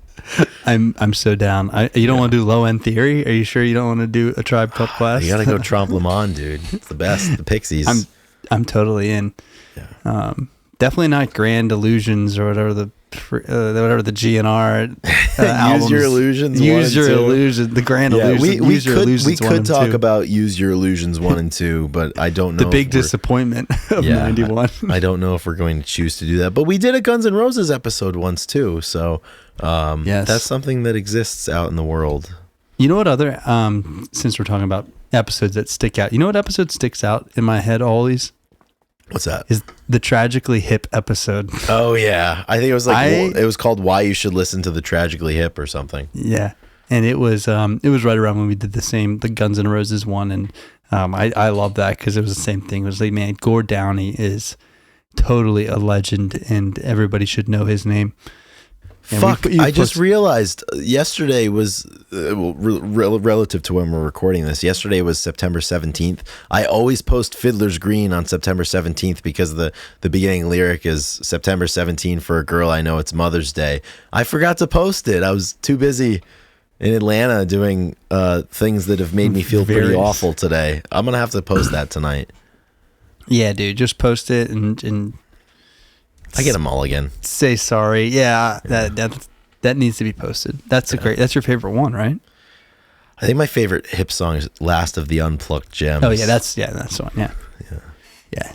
I'm so down. You don't want to do Low End Theory? Are you sure you don't want to do a Tribe Called Quest? You got to go Trompe Le Monde, dude. It's the best. The Pixies. I'm totally in. Yeah. Definitely not Grand Illusions or whatever the GNR Use Your Illusions. The Grand Illusions. We could talk about Use Your Illusions 1 and 2, but I don't know. The big disappointment of 91. I don't know if we're going to choose to do that, but we did a Guns N' Roses episode once too, so that's something that exists out in the world. You know what other since we're talking about episodes that stick out, you know what episode sticks out in my head always? What's that? Is the Tragically Hip episode. Oh yeah, I think it was it was called Why You Should Listen to the Tragically Hip or something. Yeah, and it was right around when we did the Guns N' Roses one, and I love that because it was the same thing. It was like, man, Gord Downey is totally a legend, and everybody should know his name. And Fuck, I just realized yesterday was, relative to when we're recording this, yesterday was September 17th. I always post Fiddler's Green on September 17th because the beginning lyric is September 17th for a girl I know, it's Mother's Day. I forgot to post it. I was too busy in Atlanta doing things that have made me feel pretty awful today. I'm going to have to post that tonight. Yeah, dude, just post it and I get them all again. Say sorry. Yeah, that needs to be posted. That's that's your favorite one, right? I think my favorite hip song is "Last of the Unplugged Gems." Oh yeah, that's the one. Yeah.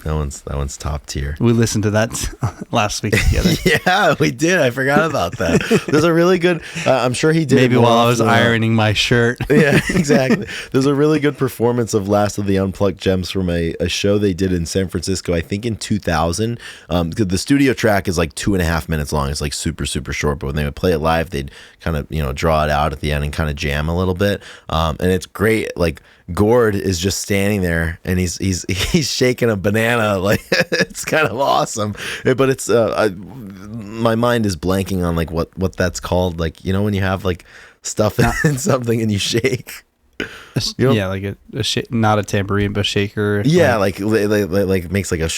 That one's top tier. We listened to that last week together. Yeah, we did. I forgot about that. There's a really good. I'm sure he did. Maybe while I was ironing my shirt. Yeah, exactly. There's a really good performance of "Last of the Unplugged Gems" from a show they did in San Francisco. I think in 2000. The studio track is like 2.5 minutes long. It's like super super short. But when they would play it live, they'd kind of draw it out at the end and kind of jam a little bit. And it's great. Like Gord is just standing there and he's shaking a banana. Like it's kind of awesome, but it's my mind is blanking on like what that's called. Like when you have like stuff in something and you shake. Yeah, like a not a tambourine but a shaker. Yeah, like makes like a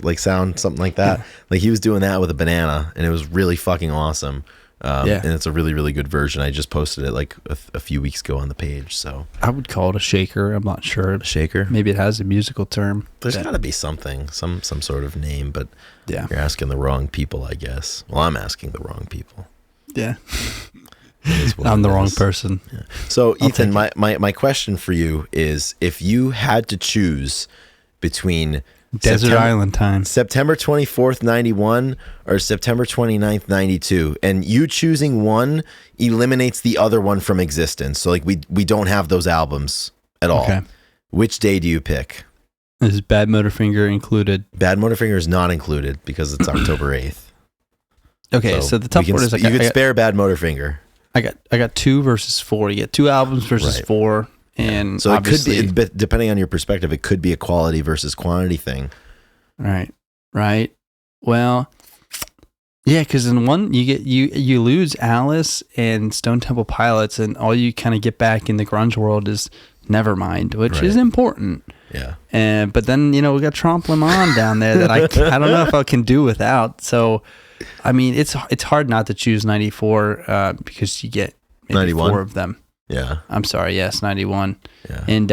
like sound, something like that. Yeah. Like he was doing that with a banana and it was really fucking awesome. And it's a really, really good version. I just posted it like a few weeks ago on the page. So I would call it a shaker. I'm not sure. A shaker? Maybe it has a musical term. There's got to be something, some sort of name, but yeah, you're asking the wrong people, I guess. Well, I'm asking the wrong people. Yeah. I'm the wrong person. Yeah. So Ethan, my question for you is, if you had to choose between Desert Island Time, September 24th, 91 or September 29th, 92, and you choosing one eliminates the other one from existence. So like we don't have those albums at all. Okay. Which day do you pick? Is Bad Motorfinger included? Bad Motorfinger is not included because it's October 8th. Okay, so the tough part is you could spare Bad Motorfinger. I got 2 versus 4. You get 2 albums versus 4. And so it could be, depending on your perspective, it could be a quality versus quantity thing. Right. Well, yeah, because in one you lose Alice and Stone Temple Pilots, and all you kind of get back in the grunge world is Nevermind, which is important. Yeah. But then we got Trompe Le Monde down there that I don't know if I can do without. So, I mean, it's hard not to choose 94 because you get maybe 91? 4 of them. Yeah. I'm sorry. Yes, 91. Yeah. And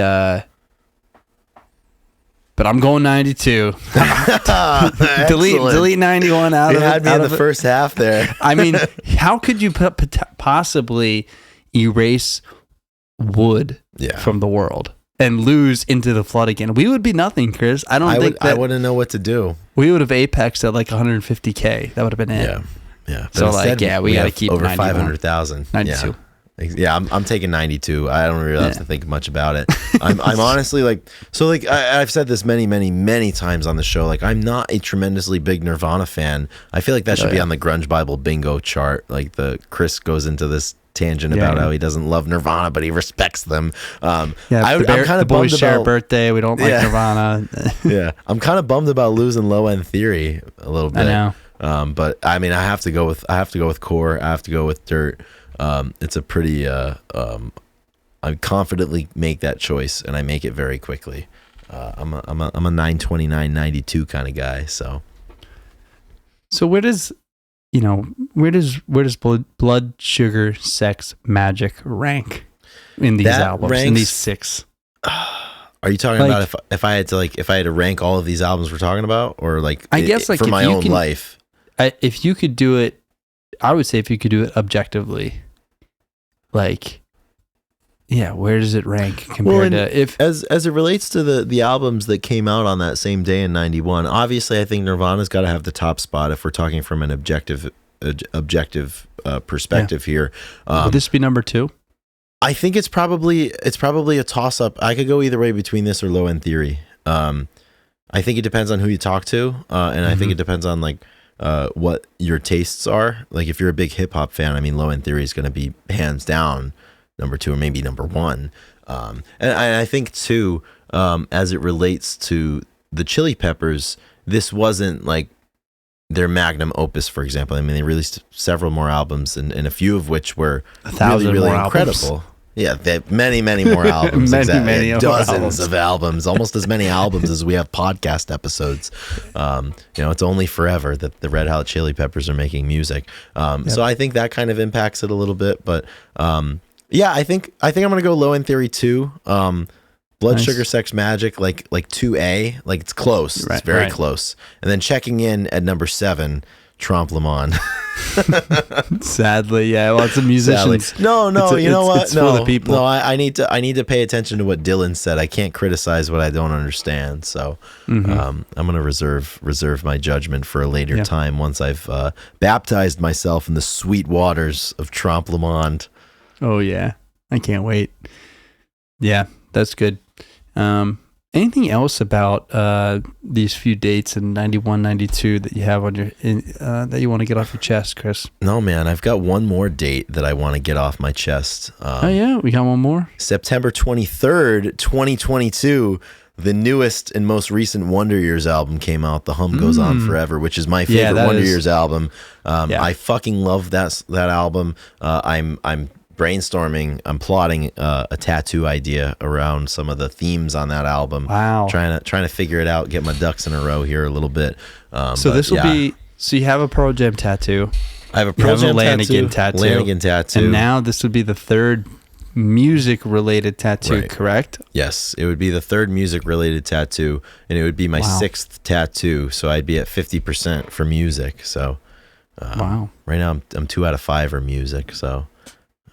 but I'm going 92. delete 91 out of it. You had me in the first half there. I mean, how could you possibly erase Wood from the world and lose Into the Flood again? We would be nothing, Chris. I wouldn't know what to do. We would have apexed at like 150K. That would have been it. Yeah. But so we got to keep over 500,000. 92. Yeah, I'm taking 92. I don't really have to think much about it. I'm honestly I've said this many times on the show. Like, I'm not a tremendously big Nirvana fan. I feel like that should be on the Grunge Bible bingo chart. Like Chris goes into this tangent about how he doesn't love Nirvana, but he respects them. I'm kind of boys share a birthday. We don't like Nirvana. Yeah, I'm kind of bummed about losing Low End Theory a little bit. I know. But I mean, I have to go with Core. I have to go with Dirt. It's a pretty I confidently make that choice, and I make it very quickly. I'm a 929-92 kind of guy. So where does Blood Sugar Sex Magic rank in these albums? In these 6? Are you talking about if I had to rank all of these albums we're talking about, or I guess for my own life? If you could do it, I would say if you could do it objectively. Where does it rank compared to as it relates to the albums that came out on that same day in 91? Obviously, I think Nirvana's got to have the top spot if we're talking from an objective perspective here. Would this be number 2? I think it's probably a toss up. I could go either way between this or Low End Theory. I think it depends on who you talk to, and I think it depends on what your tastes are. Like, if you're a big hip hop fan, I mean, Low End Theory is going to be hands down number 2 or maybe number 1. And I think too, as it relates to the Chili Peppers, this wasn't like their magnum opus, for example. I mean, they released several more albums, and a few of which were 1,000 really more incredible. albums. Yeah, they many more albums. many more dozens albums. of albums, almost as many albums as we have podcast episodes. It's only forever that the Red Hot Chili Peppers are making music. So I think that kind of impacts it a little bit. But I think I'm gonna go Low End Theory 2. Blood Nice. Sugar Sex Magic, like 2A, like it's close. Right, it's very right. close. And then checking in at number 7, Trompe Le Monde. Sadly, yeah. Well, it's a musician. No, you know what? It's no, for the people. No, I need to pay attention to what Dylan said. I can't criticize what I don't understand. So I'm going to reserve my judgment for a later time once I've baptized myself in the sweet waters of Trompe Le Monde. Oh yeah, I can't wait. Yeah, that's good. Anything else about these few dates in 91, 92 that you have on your that you want to get off your chest, Chris? No, man, I've got one more date that I want to get off my chest. Oh yeah, we got one more. September 23rd, 2022. The newest and most recent Wonder Years album came out. The Hum Goes On Forever, which is my favorite Wonder Years album. I fucking love that album. I'm brainstorming. I'm plotting a tattoo idea around some of the themes on that album. Wow. Trying to figure it out. Get my ducks in a row here a little bit. So this will be. So you have a Pearl Jam tattoo. I have a Pearl Jam Lanigan tattoo. Lanigan tattoo. And now this would be the third music-related tattoo, correct? Yes, it would be the third music-related tattoo, and it would be my sixth tattoo. So I'd be at 50% for music. So wow. Right now I'm 2 out of 5 are music. So.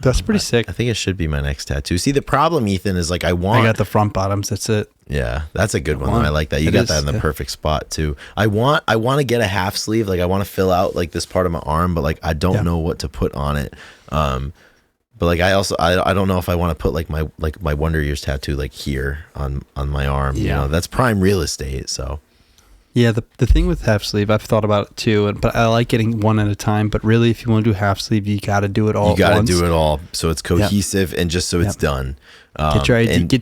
That's pretty sick. I think it should be my next tattoo. See, the problem, Ethan, is like I got the front bottoms. That's it. Yeah, that's a good one. I like that. You got that in the perfect spot too. I want to get a half sleeve. Like I want to fill out like this part of my arm, but like I don't know what to put on it. But like I don't know if I want to put like my Wonder Years tattoo like here on my arm. You know, that's prime real estate. So. Yeah, the thing with half sleeve, I've thought about it too, but I like getting one at a time. But really, if you want to do half sleeve, you got to do it all. You got to do it all, so it's cohesive and just so it's done. Get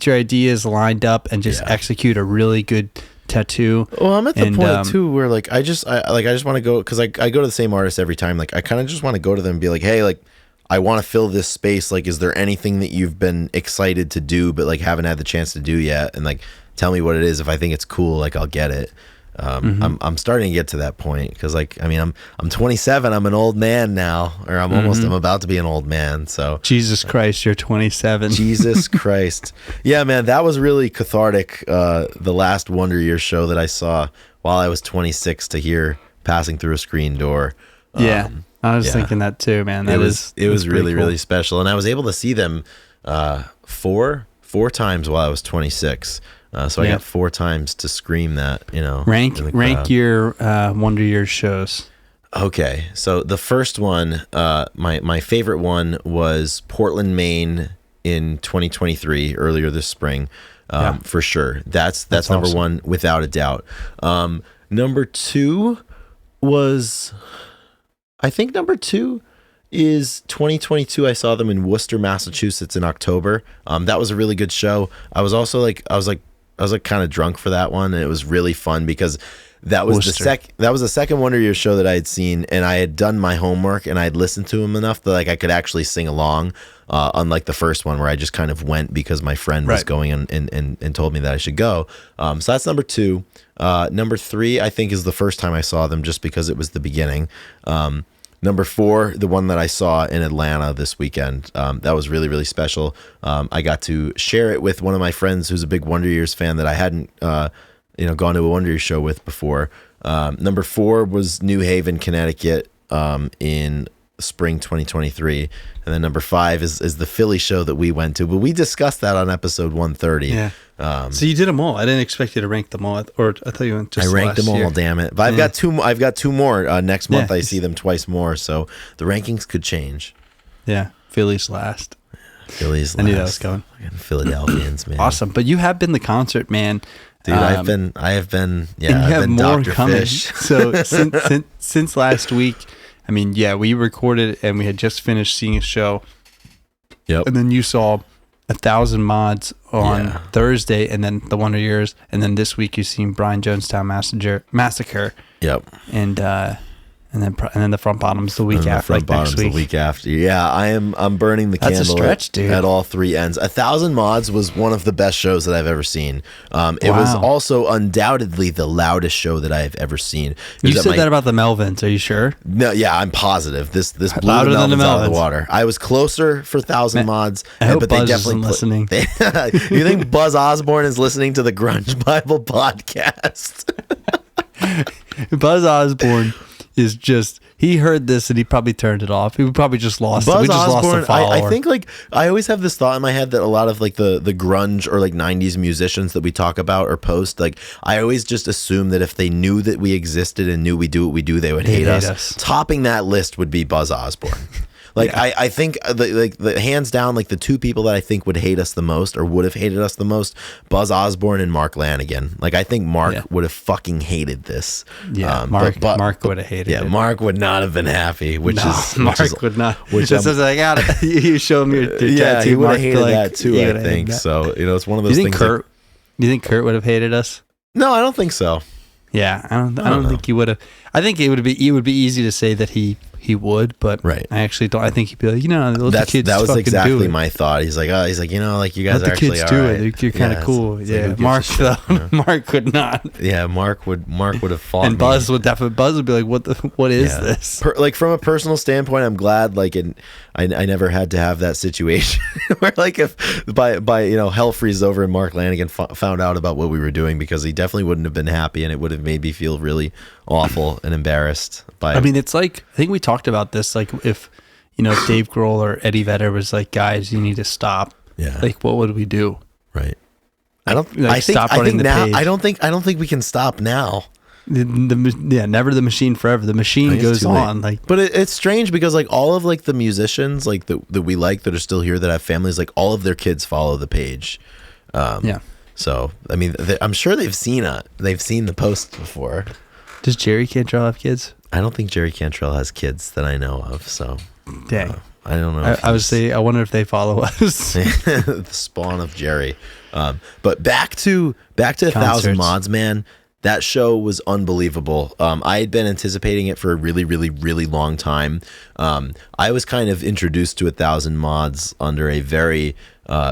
your ideas lined up and just execute a really good tattoo. Well, I'm at the point too where like I just want to go because I go to the same artist every time. Like I kind of just want to go to them and be like, hey, like I want to fill this space. Like, is there anything that you've been excited to do but like haven't had the chance to do yet? And like tell me what it is. If I think it's cool, like I'll get it. I'm starting to get to that point because like I mean I'm 27, I'm an old man now, or I'm about to be an old man. So Jesus Christ, you're 27. Jesus Christ. Yeah, man, that was really cathartic. The last Wonder Years show that I saw while I was 26 to hear passing through a screen door. I was thinking that too, man. It was really cool. really special, and I was able to see them four times while I was 26. So I got 4 times to scream that, you know. Rank your Wonder Years shows. Okay, so the first one, my favorite one was Portland, Maine in 2023, earlier this spring, for sure. That's number awesome. 1 without a doubt. Number 2 is 2022. I saw them in Worcester, Massachusetts in October. That was a really good show. I was kind of drunk for that one, and it was really fun because that was the second Wonder Years show that I had seen, and I had done my homework and I had listened to them enough that like I could actually sing along, unlike the first one where I just kind of went because my friend was going and told me that I should go. So that's number 2. Number 3, I think, is the first time I saw them just because it was the beginning. Number 4, the one that I saw in Atlanta this weekend. That was really, really special. I got to share it with one of my friends who's a big Wonder Years fan that I hadn't, gone to a Wonder Years show with before. Number 4 was New Haven, Connecticut, in spring 2023. And then number 5 is the Philly show that we went to. But we discussed that on episode 130. Yeah. So you did them all. I didn't expect you to rank them all, or I thought you went just. I ranked them all. Year. Damn it! But I've got two more next month. I see them twice more, so the rankings could change. Yeah, Philly's last. Philly's last. I knew that was going. Philadelphians, man. Awesome, but you have been the concert man, dude. I have been. Yeah, and you have more Dr. coming. Fish. So since last week, I mean, we recorded and we had just finished seeing a show. Yep. And then you saw 1,000 Mods on Thursday, and then the Wonder Years, and then this week you've seen Brian Jonestown Massacre. Yep. And then the Front Bottoms the week after, like next week. The week after. Yeah, I'm burning the That's candle a stretch, dude. At all three ends. 1,000 Mods was one of the best shows that I've ever seen. It was also undoubtedly the loudest show that I have ever seen. You said that about the Melvins. Are you sure? No, yeah, I'm positive. This blew louder the than the Melvins out of the Melvins. water. I was closer for 1,000 Mods, I hope but Buzz they definitely isn't listening. You think Buzz Osborne is listening to the Grunge Bible podcast? Buzz Osborne is just, he heard this and he probably turned it off. He probably just lost it. We just lost a follower. I think, like, I always have this thought in my head that a lot of like the grunge or like 90s musicians that we talk about or post, like, I always just assume that if they knew that we existed and knew we do what we do, they would hate us. Topping that list would be Buzz Osborne. Like, I think the hands down, like the two people that I think would hate us the most or would have hated us the most, Buzz Osborne and Mark Lanigan. Like, I think Mark would have fucking hated this. Yeah, Mark would have hated it. Yeah, Mark would not have been happy, would not. Which just as I got it, you show me your tattoo. He would have hated that too, I think. So, it's one of those things. Do you think Kurt would have hated us? No, I don't think so. Yeah, I don't think he would have. I think it would be easy to say that he would, but I actually don't. I think he'd be like, let the kids that was fucking exactly do it. my thought. He's like, like you guys let are actually the kids do right. it. You're kind of cool. Like, Mark though, Mark would not. Yeah, Mark would have fought. And Buzz would definitely. Buzz would be like, what is this? Like, from a personal standpoint, I'm glad. Like, I never had to have that situation where, like, if by hell freezes over and Mark Lanigan found out about what we were doing, because he definitely wouldn't have been happy and it would have made me feel really awful and embarrassed. I mean, it's like, I think we talked about this, like, if Dave Grohl or Eddie Vedder was like, guys, you need to stop. Yeah. Like, what would we do? Right. I think stop running the now. page. I don't think we can stop now. Never the machine forever. The machine goes on. Like, but it's strange because, like, all of, like, the musicians, like, that we like that are still here that have families, like, all of their kids follow the page. So I mean, I'm sure they've seen the post before. Does Jerry Cantrell have kids? I don't think Jerry Cantrell has kids that I know of. So dang, I don't know. I would say, I wonder if they follow us. The spawn of Jerry. But back to 1,000 Mods, man. That show was unbelievable. I had been anticipating it for a really, really, really long time. I was kind of introduced to 1,000 Mods under a very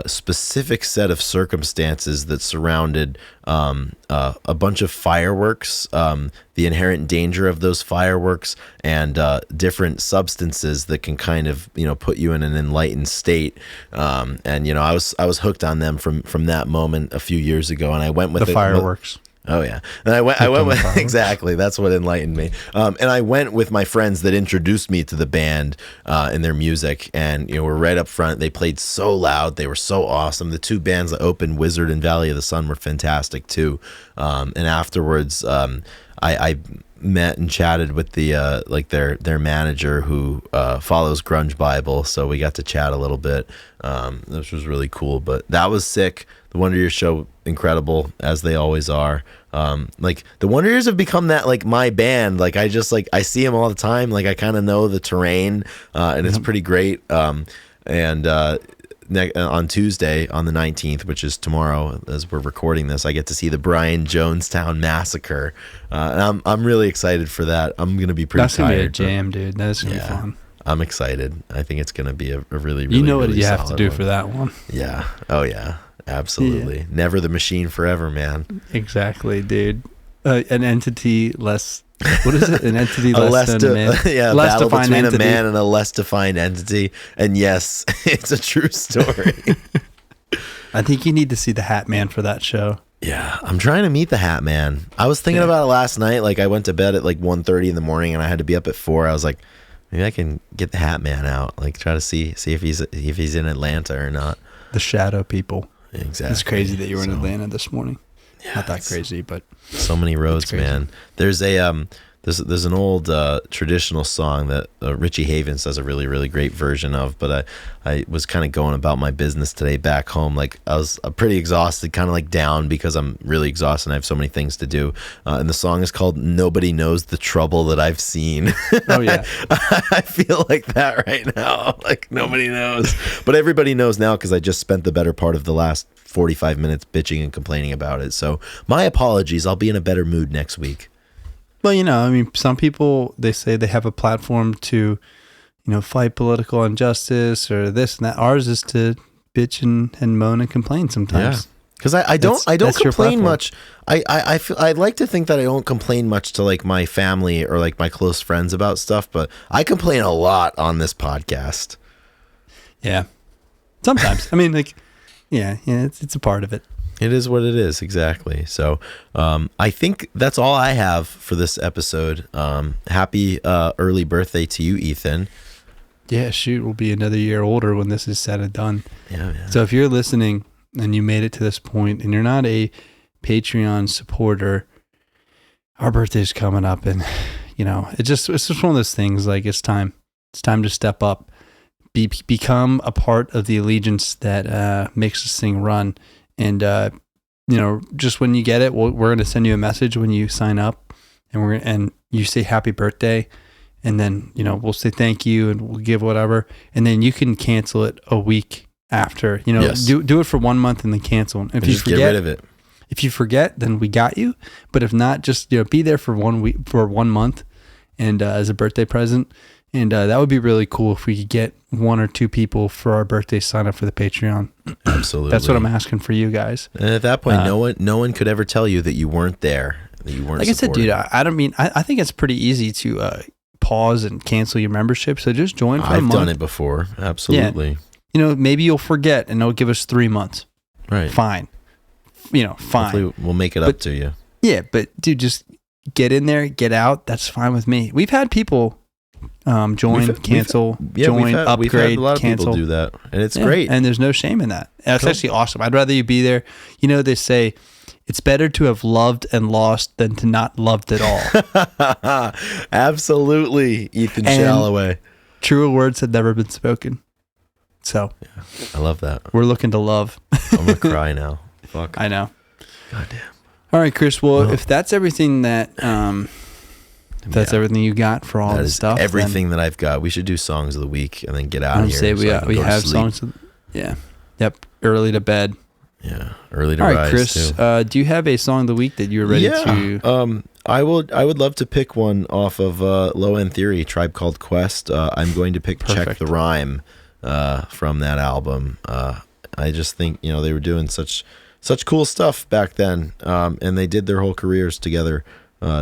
specific set of circumstances that surrounded a bunch of fireworks, the inherent danger of those fireworks, and different substances that can kind of put you in an enlightened state. And I was hooked on them from that moment a few years ago, and I went with the fireworks. Oh yeah, and I went with exactly. That's what enlightened me. And I went with my friends that introduced me to the band and their music, and we're right up front. They played so loud. They were so awesome. The two bands that opened, Wizard and Valley of the Sun, were fantastic too. And afterwards, I met and chatted with the like their manager who follows Grunge Bible, so we got to chat a little bit, which was really cool. But that was sick. The Wonder Years show, incredible, as they always are. Like, the Wonder Years have become that, like, my band. Like, I see them all the time. Like, I kind of know the terrain, and it's pretty great. And on Tuesday, on the 19th, which is tomorrow, as we're recording this, I get to see the Brian Jonestown Massacre. And I'm really excited for that. I'm going to be pretty tired. That's going to be a jam, dude. That's going to be fun. I'm excited. I think it's going to be a really, really, you know what really you have to do one. For that one. Yeah. Oh, yeah. Absolutely. Yeah. Never the machine forever, man. Exactly, dude. An entity less. What is it? An entity less than a man. Yeah, less battle defined between entity. a man and a less defined entity. And yes, it's a true story. I think you need to see the Hat Man for that show. Yeah, I'm trying to meet the Hat Man. I was thinking about it last night. Like, I went to bed at like 1:30 in the morning, and I had to be up at 4. I was like, maybe I can get the Hat Man out. Like, try to see if he's in Atlanta or not. The shadow people. Exactly. It's crazy that you were in Atlanta this morning. Yeah, not that crazy, but so many roads, man. There's a There's an old traditional song that Richie Havens does a really, really great version of, but I was kind of going about my business today back home. Like I was pretty exhausted, kind of like down because I'm really exhausted and I have so many things to do. And the song is called Nobody Knows the Trouble That I've Seen. Oh, yeah. I feel like that right now. Like nobody knows. But everybody knows now because I just spent the better part of the last 45 minutes bitching and complaining about it. So my apologies. I'll be in a better mood next week. Well, I mean, some people, they say they have a platform to, fight political injustice or this and that. Ours is to bitch and moan and complain sometimes. Yeah. Because I don't complain much. I feel I'd like to think that I don't complain much to like my family or like my close friends about stuff, but I complain a lot on this podcast. Yeah. Sometimes. I mean, like, yeah, it's a part of it. It is what it is, exactly. So I think that's all I have for this episode. Happy early birthday to you, Ethan. Yeah, shoot, we'll be another year older when this is said and done. Yeah. So if you're listening and you made it to this point and you're not a Patreon supporter, our birthday's coming up, and it's just one of those things. Like it's time to step up, become a part of the allegiance that makes this thing run. And, just when you get it, we're going to send you a message when you sign up and you say happy birthday. And then, we'll say thank you and we'll give whatever. And then you can cancel it a week after, Yes. do it for 1 month and then cancel. If you forget, get rid of it. If you forget, then we got you. But if not, just, be there for 1 week, for 1 month and as a birthday present. And that would be really cool if we could get 1 or 2 people for our birthday sign up for the Patreon. Absolutely. That's what I'm asking for you guys. And at that point, no one could ever tell you that you weren't there, that you weren't like supporting. I said, dude, I don't mean, I think it's pretty easy to pause and cancel your membership. So just join for a month. I've done it before. Absolutely. Yeah. Maybe you'll forget and they'll give us 3 months. Right. Fine. Fine. Hopefully we'll make it up to you. Yeah, but dude, just get in there, get out. That's fine with me. We've had people join, cancel, join, upgrade, we've had a lot of cancel. People do that, and it's great. And there's no shame in that. It's actually awesome. I'd rather you be there. They say it's better to have loved and lost than to not loved at all. Absolutely, Ethan Shalloway. Truer words have never been spoken. So, yeah, I love that. We're looking to love. I'm gonna cry now. Fuck. I know. Goddamn. All right, Chris. Well, if that's everything that everything you got for all this stuff. Everything that I've got. We should do songs of the week and then get out of here. Say we have songs. Yeah. Yep. Early to bed. Yeah. Early to rise. All right, Chris. Do you have a song of the week that you're ready to? I would love to pick one off of Low End Theory, Tribe Called Quest. I'm going to pick Check the Rhyme from that album. I just think they were doing such cool stuff back then, and they did their whole careers together.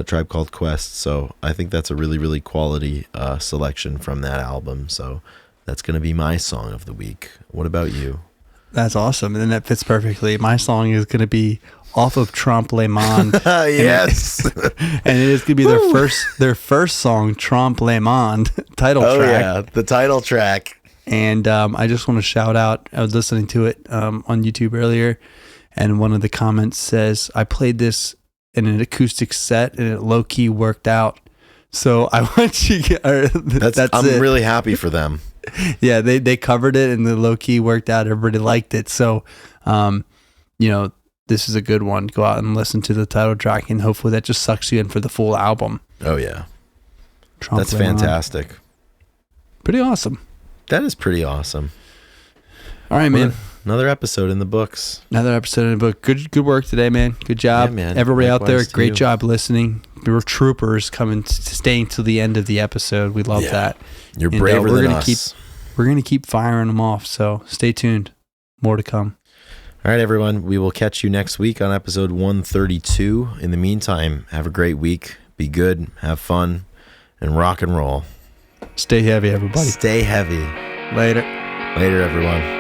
Tribe Called Quest. So I think that's a really, really quality selection from that album. So that's going to be my song of the week. What about you? That's awesome. And then that fits perfectly. My song is going to be off of Trompe Le Monde. Yes. And it is going to be their first song, Trompe Le Monde, title track. Oh, yeah. The title track. And I just want to shout out, I was listening to it on YouTube earlier, and one of the comments says, I played this in an acoustic set and it low-key worked out. So I want you to I'm really happy for them. Yeah, they covered it and the low-key worked out. Everybody liked it. So this is a good one. Go out and listen to the title track, and hopefully that just sucks you in for the full album. Oh yeah. That's fantastic. Pretty awesome. That is pretty awesome. All right, man. Another episode in the books. Another episode in the book. Good work today, man. Good job. Yeah, man. Everybody out there, Likewise great job listening. We were troopers staying till the end of the episode. We love that. You're braver than us. We're going to keep firing them off, so stay tuned. More to come. All right, everyone. We will catch you next week on episode 132. In the meantime, have a great week. Be good, have fun, and rock and roll. Stay heavy, everybody. Stay heavy. Later. Later, everyone.